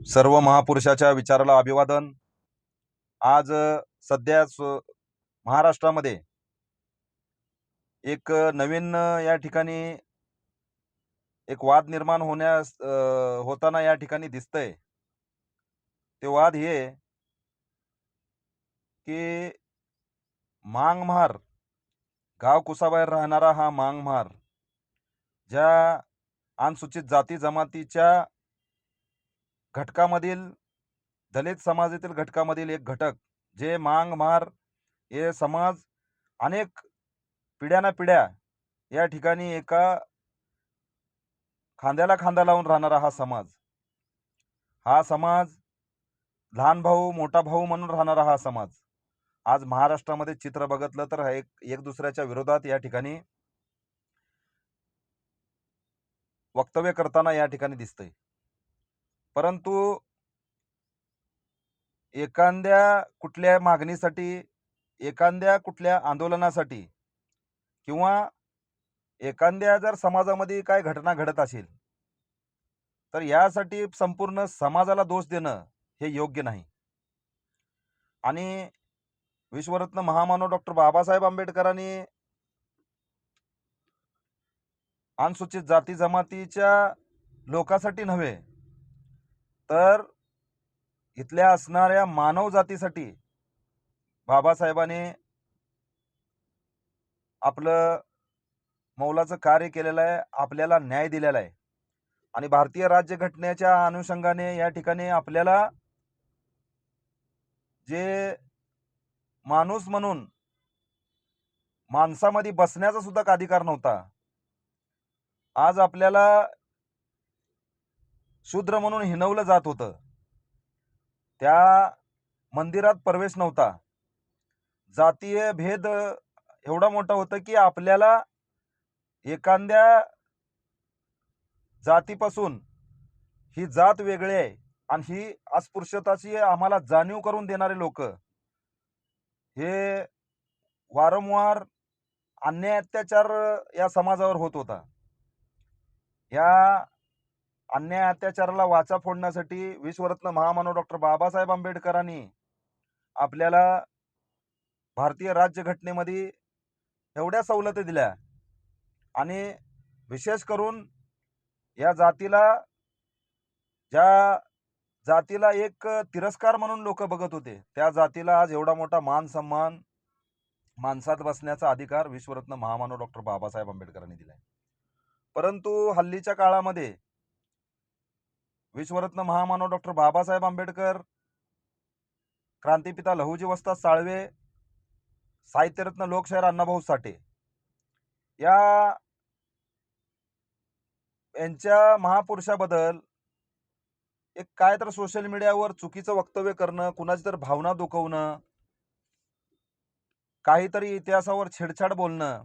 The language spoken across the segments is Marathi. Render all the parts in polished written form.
सर्व महापुरुषाच्या विचाराला अभिवादन। आज सध्या महाराष्ट्रामध्ये एक नवीन या ठिकाणी एक वाद निर्माण होताना या ठिकाणी दिसतंय। ते वाद हे की मांगमहार, गाव कुसाबाहेर राहणारा हा मांगमहार, ज्या अनुसूचित जाती जमातीच्या घटकामधील, दलित समाजातील घटकामधील एक घटक, जे मांगमहार हे समाज अनेक पिढ्यानपिढ्या या ठिकाणी एका खांद्याला खांदा लावून राहणारा हा समाज लहान भाऊ मोठा भाऊ म्हणून राहणारा हा समाज आज महाराष्ट्रामध्ये चित्र बघितलं तर एक दुसऱ्याच्या विरोधात या ठिकाणी वक्तव्य करताना या ठिकाणी दिसतंय। परंतु एखाद्या कुठल्या मागणीसाठी, एखाद्या कुठल्या आंदोलनासाठी किंवा एखाद्या जर समाजामध्ये काय घटना घडत असेल तर यासाठी संपूर्ण समाजाला दोष देणं हे योग्य नाही। आणि विश्वरत्न महामानव डॉक्टर बाबासाहेब आंबेडकरांनी अनुसूचित जाती जमातीच्या लोकांसाठी नव्हे तर इथल्या असणाऱ्या मानव जातीसाठी बाबासाहेबांनी आपलं मौलाचं कार्य केलेलं आहे, आपल्याला न्याय दिलेला आहे। आणि भारतीय राज्यघटनेच्या अनुषंगाने या ठिकाणी आपल्याला जे माणूस म्हणून माणसामध्ये बसण्याचा सुद्धा अधिकार नव्हता, आज आपल्याला शूद्र म्हणून हिणवलं जात होतं। त्या मंदिरात प्रवेश नव्हता। जातीय भेद एवढा मोठा होता की आपल्याला एखाद्या जातीपासून ही जात वेगळी आहे आणि ही अस्पृश्यताची आम्हाला जाणीव करून देणारे लोक हे वारंवार अन्याय अत्याचार या समाजावर होत होता। या अन्याय अत्याचाराला वाचा फोडण्यासाठी विश्वरत्न महामानव डॉक्टर बाबासाहेब आंबेडकरांनी आपल्याला भारतीय राज्यघटनेमध्ये एवढ्या सवलती दिल्या आणि विशेष करून या ज्या जातीला एक तिरस्कार म्हणून लोक बघत होते, त्या जातीला आज एवढा मोठा मान सन्मान, माणसात बसण्याचा अधिकार विश्वरत्न महामानव डॉक्टर बाबासाहेब आंबेडकरांनी दिलाय। परंतु हल्लीच्या काळामध्ये विश्वरत्न महामानव डॉक्टर बाबासाहेब आंबेडकर, क्रांतिपिता लहुजी वस्ताद साळवे, साहित्यरत्न लोकशाहीर अण्णाभाऊ साठे यांच्या महापुरुषाबद्दल एक काय तर सोशल मीडियावर चुकीचं वक्तव्य करणं, कुणाची तर भावना दुखवणं, काहीतरी इतिहासावर छेडछाड बोलणं,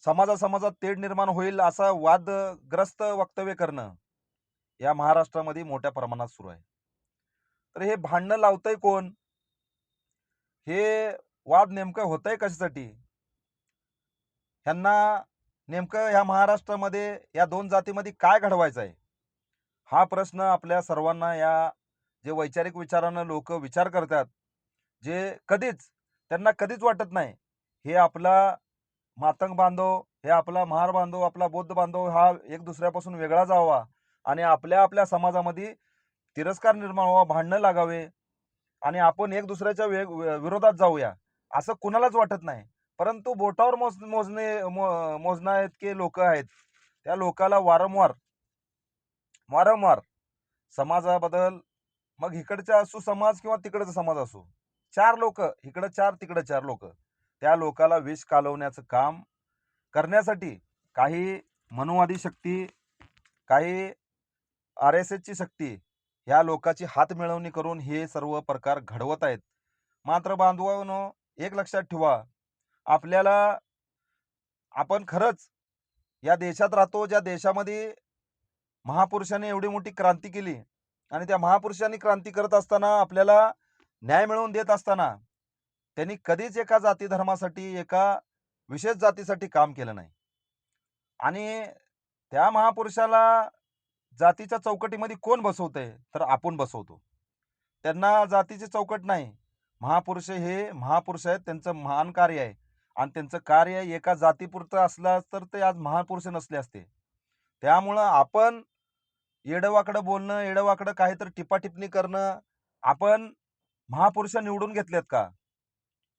समाजात तेढ निर्माण होईल असा वादग्रस्त वक्तव्य करणं या महाराष्ट्रामध्ये मोठ्या प्रमाणात सुरू आहे। तर हे भांडणं लावतंय कोण? हे वाद नेमकं होतंय कशासाठी? ह्यांना नेमकं या महाराष्ट्रामध्ये या दोन जातीमध्ये काय घडवायचं आहे, हा प्रश्न आपल्या सर्वांना, या जे वैचारिक विचारानं लोक विचार करतात, जे त्यांना कधीच वाटत नाही हे आपला मातंग बांधव, हे आपला महार बांधव, आपला बौद्ध बांधव हा एक दुसऱ्यापासून वेगळा जावा आणि आपल्या समाजामध्ये तिरस्कार निर्माण व्हावा, भांडणं लागावे आणि आपण एक दुसऱ्याच्या विरोधात जाऊया असं कुणालाच वाटत नाही। परंतु बोटावर मोजण्या इतके लोक आहेत, त्या लोकाला वारंवार समाजाबद्दल, मग इकडचा असो समाज किंवा तिकडचा समाज असो, चार लोक इकडे चार तिकडे चार लोक, त्या लोकाला विष कालवण्याचं काम करण्यासाठी काही मनुवादी शक्ती, काही RSS ची शक्ती या लोकांची हात मिळवणी करून हे सर्व प्रकार घडवत आहेत। मात्र बांधवांनो, एक लक्षात ठेवा, आपण खरंच या देशात राहतो, ज्या देशामध्ये महापुरुषांनी एवढी मोठी क्रांती केली आणि त्या महापुरुषांनी क्रांती करत असताना, आपल्याला न्याय मिळवून देत असताना त्यांनी कधीच एका जाती धर्मासाठी, एका विशेष जातीसाठी काम केलं नाही। आणि त्या महापुरुषाला जातीच्या चौकटीमध्ये कोण बसवतंय? तर आपण बसवतो. त्यांना जातीची चौकट नाही. महापुरुष हे महापुरुष आहेत. त्यांचं महान कार्य आहे आणि त्यांचं कार्य एका जातीपुरतं असलं तर ते आज महापुरुष नसले असते. त्यामुळं आपण येडं-वाकडं बोलणं, येडं-वाकडं काहीतरी टिपा-टिप्पणी करणं, आपण महापुरुष निवडून घेतलेत का?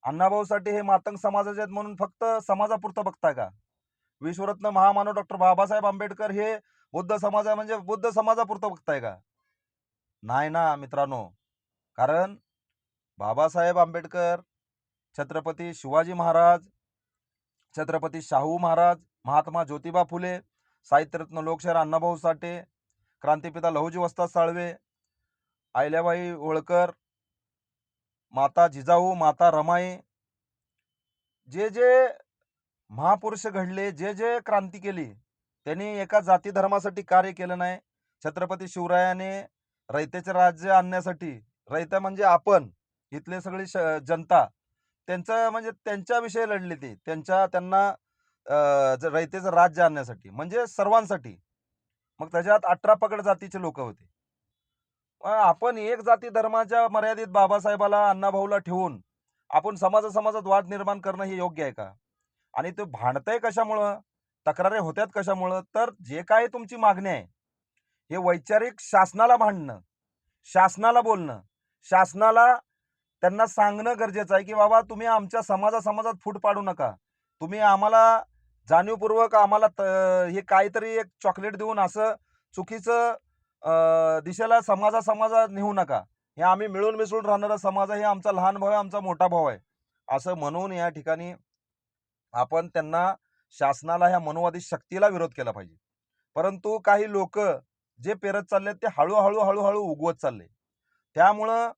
अण्णाभाऊ साठे हे मातंग समाजाचे आहेत म्हणून फक्त समाजापुरतं बघताय का? विश्वरत्न महामानव डॉक्टर बाबासाहेब आंबेडकर हे बुद्ध समाज आहे म्हणजे बुद्ध समाजापुरतं बघताय का? नाही ना मित्रांनो. कारण बाबासाहेब आंबेडकर, छत्रपती शिवाजी महाराज, छत्रपती शाहू महाराज, महात्मा ज्योतिबा फुले, साहित्यरत्न लोकशाहीर अण्णाभाऊ साठे, क्रांतिपिता लहुजी वस्ताद साळवे, अहिल्याबाई होळकर, माता जिजाऊ, माता रमाई, जे जे महापुरुष घडले, जे जे क्रांती केली, त्यांनी एका जाती धर्मासाठी कार्य केलं नाही. छत्रपती शिवरायाने रयतेचे राज्य आणण्यासाठी, रयते म्हणजे आपण, इथले सगळी जनता, त्यांचं म्हणजे त्यांच्याविषयी लढले ते. त्यांना रयतेचं राज्य आणण्यासाठी, म्हणजे सर्वांसाठी. मग त्याच्यात 18 पगड जातीचे लोक होते. आपण एक जाती धर्माच्या मर्यादित बाबासाहेबाला, अण्णाभाऊला ठेवून आपण समाजात वाद निर्माण करणं हे योग्य आहे का? आणि ते भांडतंय कशामुळं? तक्रारी होत्यात कशामुळं? तर जे काही तुमची मागणी आहे, हे वैचारिक शासनाला भांडणं, शासनाला बोलणं, शासनाला त्यांना सांगणं गरजेचं आहे, की बाबा तुम्ही आमच्या समाजात फूट पाडू नका. तुम्ही आम्हाला जाणीवपूर्वक आम्हाला हे काहीतरी एक चॉकलेट देऊन असं चुकीचं दिशेला समाजात नेऊ नका. हे आम्ही मिळून मिसळून राहणारा समाज आहे, हे आमचा लहान भाऊ आहे, आमचा मोठा भाऊ आहे. असं म्हणून या ठिकाणी आपण त्यांना, शासनाला, ह्या मनुवादी शक्तीला विरोध केला पाहिजे. परंतु काही लोक जे पेरत चाललेत ते हळूहळू उगवत चालले. त्यामुळं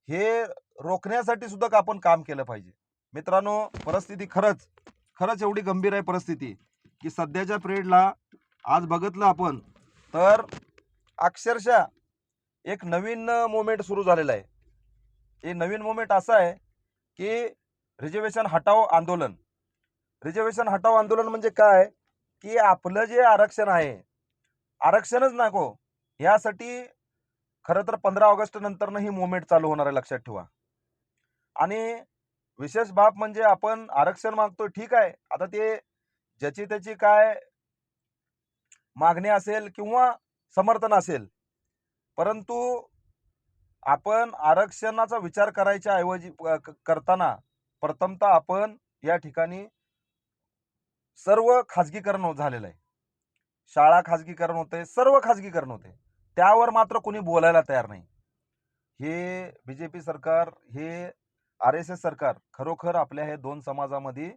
हे रोखण्यासाठी सुद्धा आपण काम केलं पाहिजे. मित्रांनो, परिस्थिती खरंच एवढी गंभीर आहे परिस्थिती, की सध्याच्या पिरियडला आज बघितलं आपण तर अक्षरशः एक नवीन मूव्हमेंट सुरू झालेला आहे. हे नवीन मूव्हमेंट असं आहे की रिझर्वेशन हटाओ आंदोलन. रिझर्वेशन हटाओ आंदोलन म्हणजे काय? की आपलं जे आरक्षण आहे, आरक्षणच नको यासाठी खरं तर 15 ऑगस्ट नंतरनं ही मूव्हमेंट चालू होणार आहे, लक्षात ठेवा. आणि विशेष बाब म्हणजे आपण आरक्षण मागतोय, ठीक आहे. आता ते ज्याची त्याची काय मागणी असेल किंवा समर्थन असेल, परंतु आपण आरक्षणाचा विचार करायच्या ऐवजी करताना प्रथमतः आपण या ठिकाणी सर्व खाजगीकरण झालेलं आहे. शाळा खाजगीकरण होते, सर्व खाजगीकरण होते. त्यावर मात्र कोणी बोलायला तयार नाही. हे बीजेपी सरकार, हे RSS सरकार खरोखर आपल्या हे दोन समाजामध्ये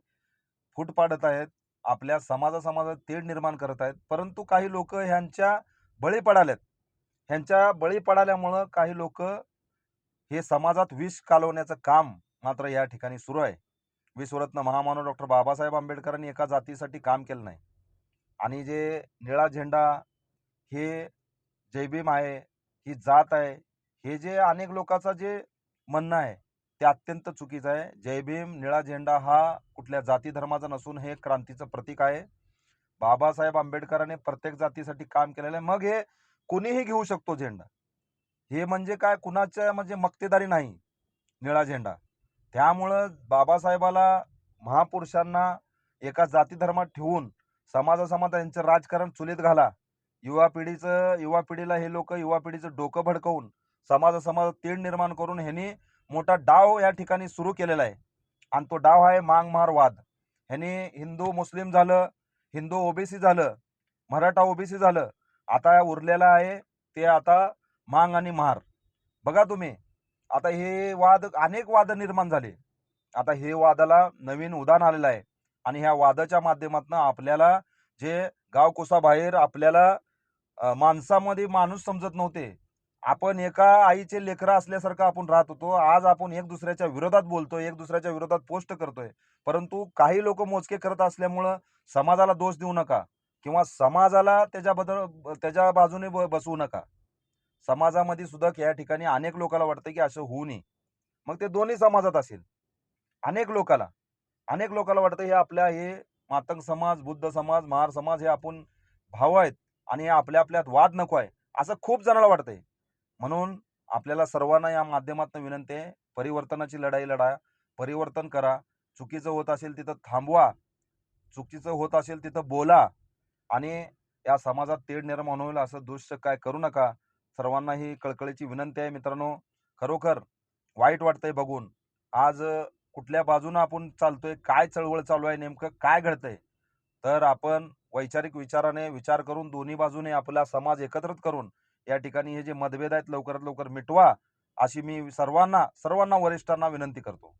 फूट पाडत आहेत. आपल्या समाजात तेढ निर्माण करत आहेत. परंतु काही लोक ह्यांच्या बळी पडालेत. ह्यांच्या बळी पडाल्यामुळं काही लोक हे समाजात विष कालवण्याचं काम मात्र या ठिकाणी सुरू आहे. विश्वरत्न महामानव डॉक्टर बाबासाहेब आंबेडकरांनी एका जातीसाठी काम केलं नाही. आणि जे निळा झेंडा, हे जय भीम आहे, ही जात आहे, हे जे अनेक लोकांचं जे म्हणणं आहे ते अत्यंत चुकीचं आहे. जय भीम, निळा झेंडा हा कुठल्या जाती धर्माचा नसून हे क्रांतीचं प्रतीक आहे. बाबासाहेब आंबेडकरांनी प्रत्येक जातीसाठी काम केलेलं आहे. मग हे कोणीही घेऊ शकतो झेंडा. हे म्हणजे काय, कुणाच्या म्हणजे मक्तेदारी नाही निळा झेंडा. त्यामुळं बाबासाहेबाला, महापुरुषांना एका जाती धर्मात ठेवून समाजात यांचं राजकारण चुलीत घाला. युवा पिढीला हे लोक युवा पिढीचं डोकं भडकवून समाजात तेढ निर्माण करून ह्यांनी मोठा डाव या ठिकाणी सुरू केलेला आहे. आणि तो डाव आहे मांग महार वाद. ह्यांनी हिंदू मुस्लिम झालं, हिंदू ओबीसी झालं, मराठा ओबीसी झालं, आता उरलेला आहे ते आता मांग आणि महार. बघा तुम्ही, आता हे अनेक वाद निर्माण झाले. आता हे वादाला नवीन उदाहरण आलेलं आहे. आणि ह्या वादाच्या माध्यमातून आपल्याला जे गावकुसाबाहेर आपल्याला माणसामध्ये माणूस समजत नव्हते. आपण एका आईचे लेकरं असल्यासारखं आपण राहत होतो. आज आपण एक दुसऱ्याच्या विरोधात बोलतोय, एक दुसऱ्याच्या विरोधात पोस्ट करतोय. परंतु काही लोक मोजके करत असल्यामुळं समाजाला दोष देऊ नका किंवा समाजाला त्याच्या बाजूने बसवू नका. समाजामध्ये सुद्धा या ठिकाणी अनेक लोकांना वाटतं की असं होऊ नये. मग ते दोन्ही समाजात असेल. अनेक लोकांना वाटतं हे आपल्या हे मातंग समाज, बुद्ध समाज, महार समाज हे आपण भाव आहेत. आणि आपल्या आपल्यात वाद नको आहे, असं खूप जणाला वाटतंय. म्हणून आपल्याला सर्वांना या माध्यमातून विनंती आहे, परिवर्तनाची लढाई लढा, परिवर्तन करा. चुकीचं होत असेल तिथं थांबवा, चुकीचं होत असेल तिथं बोला आणि या समाजात तेढ निर्माण होईल असं दृश्य काय करू नका. सर्वांना ही कळकळीची विनंती आहे मित्रांनो. खरोखर वाईट वाटतंय बघून. आज कुठल्या बाजूनं आपण चालतोय, काय चळवळ चालू आहे, नेमकं काय घडतंय? तर आपण वैचारिक विचाराने विचार करून दोन्ही बाजूने आपला समाज एकत्रित करून या ठिकाणी हे जे मतभेद आहेत लवकरात लवकर मिटवा, अशी मी सर्वांना सर्वांना वरिष्ठांना विनंती करतो.